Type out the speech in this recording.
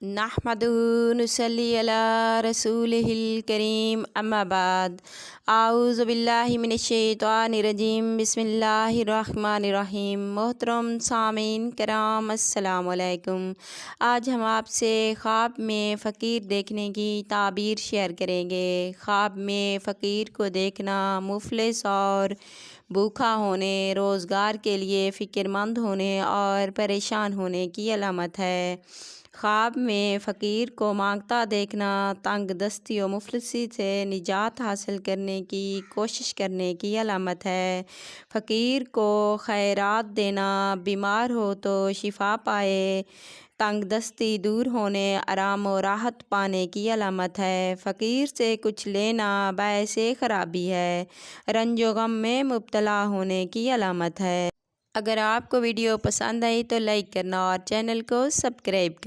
نحمدہ نصلی علی رسولہ الکریم اما بعد اعوذ باللہ من الشیطان الرجیم بسم اللہ الرحمن الرحیم۔ محترم سامعین کرام السلام علیکم۔ آج ہم آپ سے خواب میں فقیر دیکھنے کی تعبیر شیئر کریں گے۔ خواب میں فقیر کو دیکھنا مفلس اور بھوکا ہونے، روزگار کے لیے فکر مند ہونے اور پریشان ہونے کی علامت ہے۔ خواب میں فقیر کو مانگتا دیکھنا تنگ دستی و مفلسی سے نجات حاصل کرنے کی کوشش کرنے کی علامت ہے۔ فقیر کو خیرات دینا بیمار ہو تو شفا پائے، تنگ دستی دور ہونے، آرام و راحت پانے کی علامت ہے۔ فقیر سے کچھ لینا باعث خرابی ہے، رنج و غم میں مبتلا ہونے کی علامت ہے۔ اگر آپ کو ویڈیو پسند آئی تو لائک کرنا اور چینل کو سبسکرائب کرنا۔